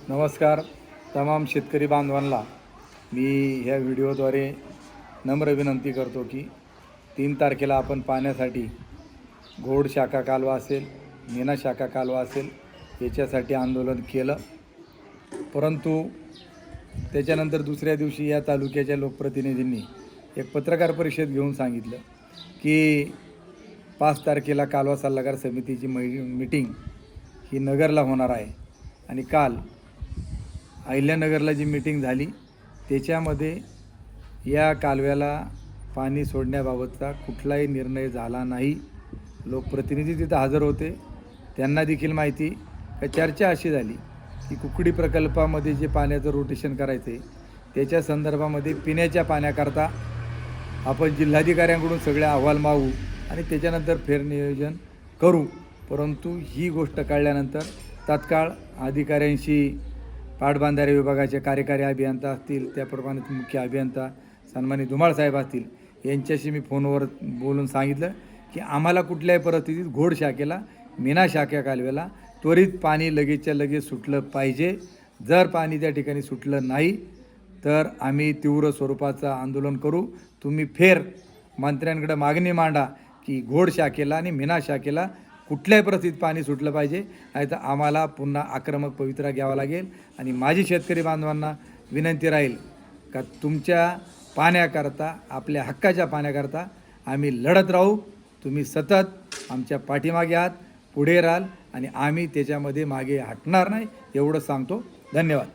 नमस्कार तमाम शेतकरी बांधवांना मी ह्या व्हिडिओद्वारे नम्र विनंती करतो की 3 तारखेला आपण पाण्यासाठी घोड शाखा कालवा असेल, मीना शाखा कालवा असेल याच्यासाठी आंदोलन केलं। परंतु त्याच्यानंतर दुसऱ्या दिवशी या तालुक्याच्या लोकप्रतिनिधींनी एक पत्रकार परिषद घेऊन सांगितलं की 5 तारखेला कालवा सल्लागार समितीची मीटिंग ही नगरला होणार आहे आणि काल अहिल्यानगरला जी मीटिंग झाली त्याच्यामध्ये या कालव्याला पाणी सोडण्याबाबतचा कुठलाही निर्णय झाला नाही। लोकप्रतिनिधी तिथं हजर होते, त्यांना देखील माहिती का चर्चा अशी झाली की कुकडी प्रकल्पामध्ये जे पाण्याचं रोटेशन करायचं आहे त्याच्या संदर्भामध्ये पिण्याच्या पाण्याकरता आपण जिल्हाधिकाऱ्यांकडून सगळे अहवाल मागू आणि त्याच्यानंतर फेरनियोजन करू। परंतु ही गोष्ट कळल्यानंतर तात्काळ अधिकाऱ्यांशी पाटबंधारे विभागाचे कार्यकारी अभियंता असतील, त्याप्रमाणे मुख्य अभियंता सन्माननीय धुमाळ साहेब असतील यांच्याशी मी फोनवर बोलून सांगितलं की आम्हाला कुठल्याही परिस्थितीत घोड शाखेला मीना शाखा कालव्याला त्वरित पाणी लगेचच्या लगेच सुटलं पाहिजे। जर पाणी त्या ठिकाणी सुटलं नाही तर आम्ही तीव्र स्वरूपाचं आंदोलन करू। तुम्ही फेर मंत्र्यांकडे मागणी मांडा की घोड शाखेला आणि मीना शाखेला कुठल्याही परिस्थितीत पाणी सुटलं पाहिजे, नाही तर आम्हाला पुन्हा आक्रमक पवित्रा घ्यावा लागेल। आणि माझी शेतकरी बांधवांना विनंती राहील का तुमच्या पाण्याकरता, आपल्या हक्काच्या पाण्याकरता आम्ही लढत राहू। तुम्ही सतत आमच्या पाठीमागे आहात, पुढे राहाल आणि आम्ही त्याच्यामध्ये मागे हटणार नाही एवढं सांगतो। धन्यवाद।